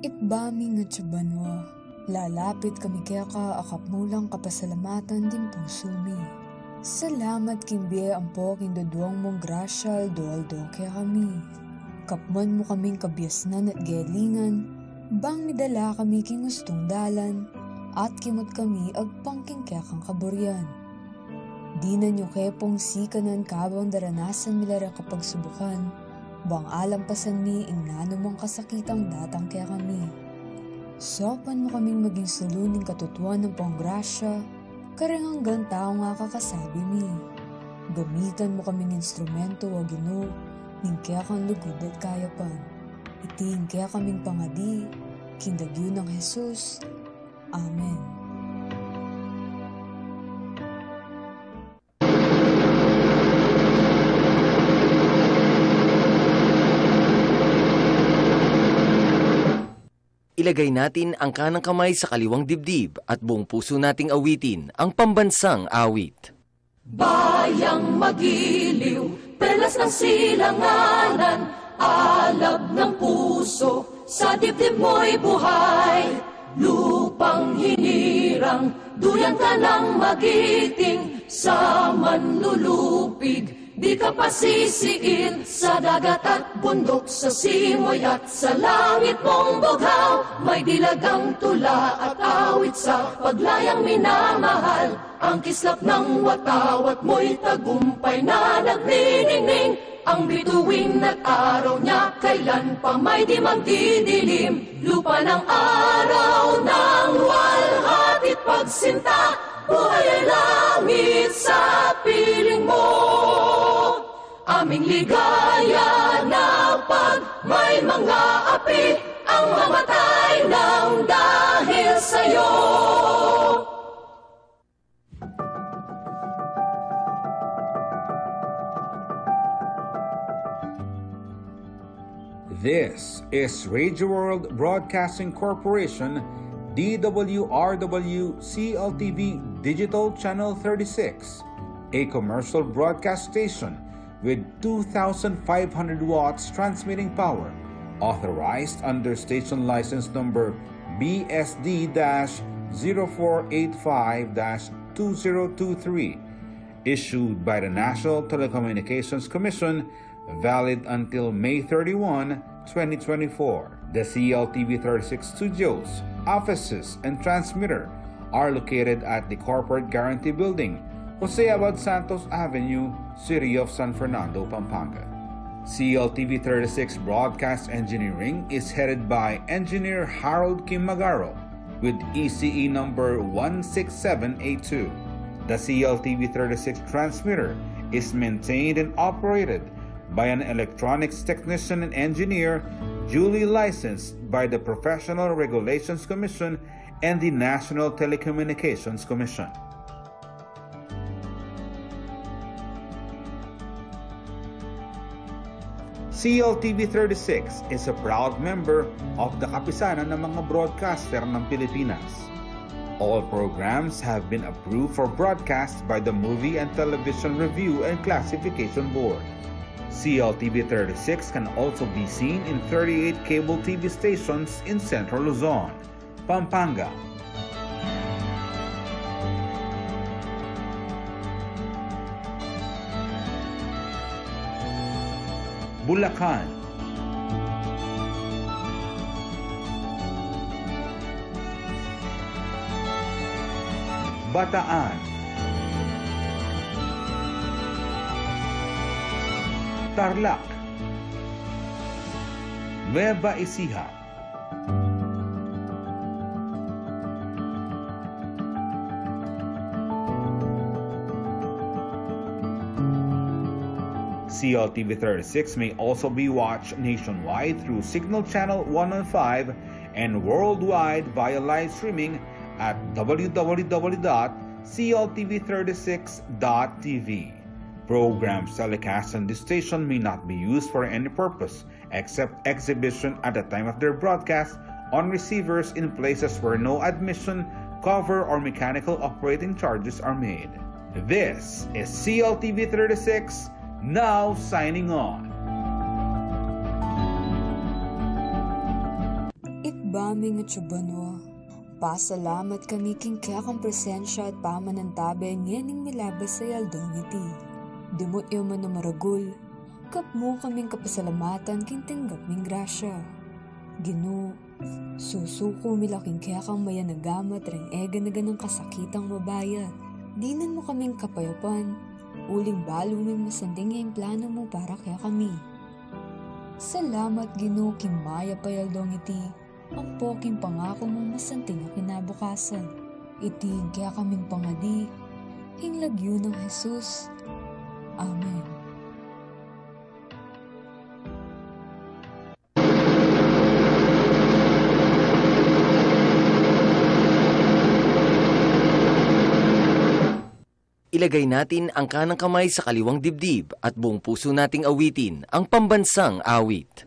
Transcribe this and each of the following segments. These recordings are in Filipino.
Itbami nga tsabanwa, lalapit kami kaya ka akapmulang kapasalamatan din puso mi. Salamat kimbiye ampo kindoduang mong grasyal doaldo kaya kami. Kapman mo kaming kabyasnan at galingan, bang midala kami king gustong dalan, at kimot kami agpangking kaya kang kaburyan. Di na nyo kepong sikanan kabang daranasan milara kapag subukan, bang alampasan mi ing nanumang kasakitang datang kaya kami. Sopan mo kaming maging saluning katutuan ng panggrasya, kareng hanggang tao nga kakasabi mi. Gamitan mo kaming instrumento o Ginoo, ning kaya kang lugod at kayapan. Iting kaya kaming pangadi, kindagyo ng Jesus. Amen. Ilagay natin ang kanang kamay sa kaliwang dibdib at buong puso nating awitin ang pambansang awit. Bayang magiliw, perlas ng silanganan, alab ng puso, sa dibdib mo'y buhay. Lupang hinirang, duyan ka ng magiting, sa manlulupig, di ka pasisiin. Sa dagat at bundok, sa simoy at sa langit mong bughaw, may dilagang tula at awit sa paglayang minamahal. Ang kislap ng watawat mo'y tagumpay na nagniningning. Ang bituin at araw niya kailan pa may di magdidilim. Lupa ng araw ng walhatit pagsinta, buhay ay langit sa piling mo. Aming ligaya na pag may mga api, ang mamatay ng dahil sa'yo. This is Radio World Broadcasting Corporation, DWRW CLTV Digital Channel 36, a commercial broadcast station with 2,500 watts transmitting power, authorized under station license number BSD-0485-2023, issued by the National Telecommunications Commission, valid until May 31, 2024. The CLTV 36 studios, offices, and transmitter are located at the Corporate Guarantee Building, Jose Abad Santos Avenue, City of San Fernando, Pampanga. CLTV 36 Broadcast Engineering is headed by Engineer Harold Kim Magaro with ECE number 16782. The CLTV 36 transmitter is maintained and operated by an electronics technician and engineer duly licensed by the Professional Regulations Commission and the National Telecommunications Commission. CLTV 36 is a proud member of the Kapisanan ng mga broadcaster ng Pilipinas. All programs have been approved for broadcast by the Movie and Television Review and Classification Board. CLTV 36 can also be seen in 38 cable TV stations in Central Luzon, Pampanga, Bulacan, Bataan, Tarlac, Nueva Ecija, CLTV 36 may also be watched nationwide through Signal Channel 115 and worldwide via live streaming at www.cltv36.tv. Programs telecast on this station may not be used for any purpose except exhibition at the time of their broadcast on receivers in places where no admission, cover, or mechanical operating charges are made. This is CLTV 36, now signing on. baming at subanwa. Pasalamat kami king kaya kang presensya at pamanantabe ngening milabas sa yaldong iti. Dimot iyo man na maragul, kapmo kaming kapasalamatan kintinggap ming grasya. Gino, susuko milaking kaya kang mayanagamat ring ega-naga ng kasakitang mabayat. Dinan mo kaming kapayapan, uling baluming masanding yung plano mo para kaya kami. Salamat Gino kimaya payaldong iti, ang poking pangako mong masanting ang kinabukasan. Iting kaya kaming pangadi, hinlagyo ng Jesus. Amen. Ilagay natin ang kanang kamay sa kaliwang dibdib at buong puso nating awitin ang pambansang awit.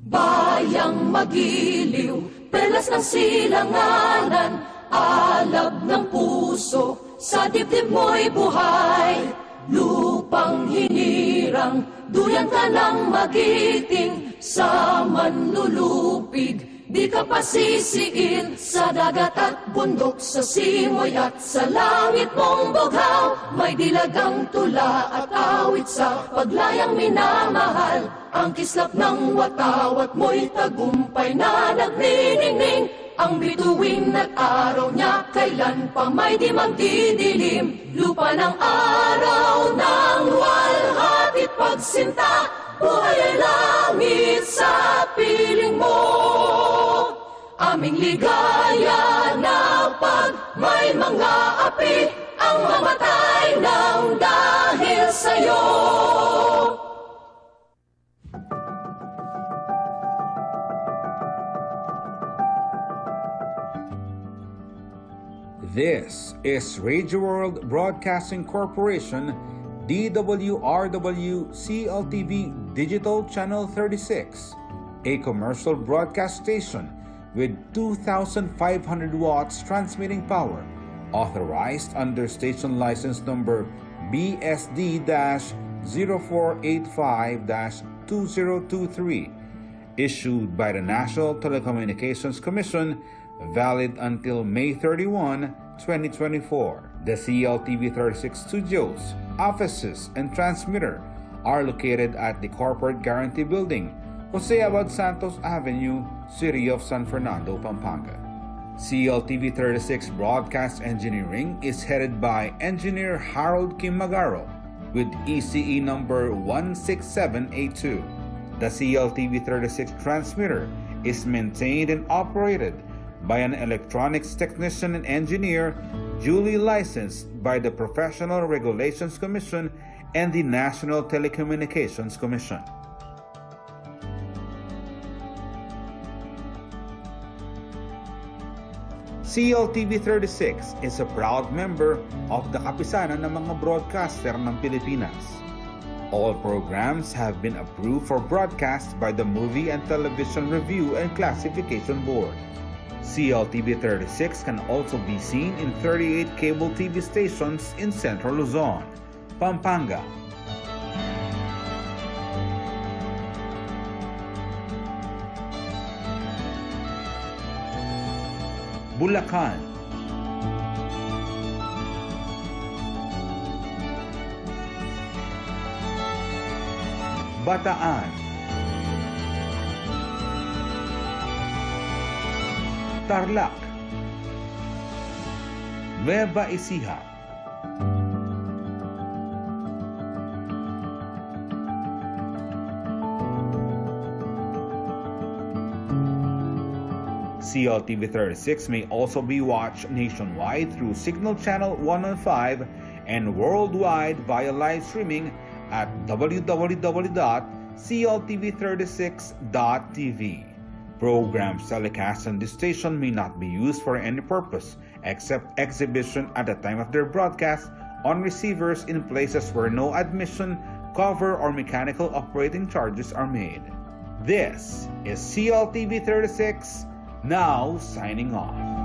Bayang magiliw, perlas ng silanganan, alab ng puso, sa dibdib mo'y buhay. Lupang hinirang, duyan ka ng magiting, sa manlulupig, di ka pasisiin. Sa dagat at bundok, sa simoy at sa langit mong bughaw, may dilagang tula at awit sa paglayang minamahal. Ang kislap ng watawat mo'y tagumpay na nagniningning. Ang bituin at araw niya kailan pa may di magdidilim. Lupa ng araw ng walhatit pagsinta, buhay ay langit sa piling mo. Aming ligaya na pag may mga api, ang mamatay ng dahil sa'yo. This is Radio World Broadcasting Corporation, DWRW CLTV Digital Channel 36, a commercial broadcast station with 2,500 watts transmitting power, authorized under station license number BSD-0485-2023, issued by the National Telecommunications Commission, valid until May 31, 2024. The CLTV 36 studios, offices, and transmitter are located at the Corporate Guarantee Building, Jose Abad Santos Avenue, City of San Fernando, Pampanga. CLTV 36 Broadcast Engineering is headed by Engineer Harold Kim Magaro with ECE number 16782. The CLTV 36 transmitter is maintained and operated by an electronics technician and engineer duly licensed by the Professional Regulations Commission and the National Telecommunications Commission. CLTV 36 is a proud member of the Kapisanan ng mga broadcaster ng Pilipinas. All programs have been approved for broadcast by the Movie and Television Review and Classification Board. CLTV 36 can also be seen in 38 cable TV stations in Central Luzon, Pampanga, Bulacan, Bataan, Tarlac, Nueva Ecija, CLTV 36 may also be watched nationwide through Signal Channel 115 and worldwide via live streaming at www.cltv36.tv. Programs telecast on this station may not be used for any purpose except exhibition at the time of their broadcast on receivers in places where no admission, cover, or mechanical operating charges are made. This is CLTV 36, now signing off.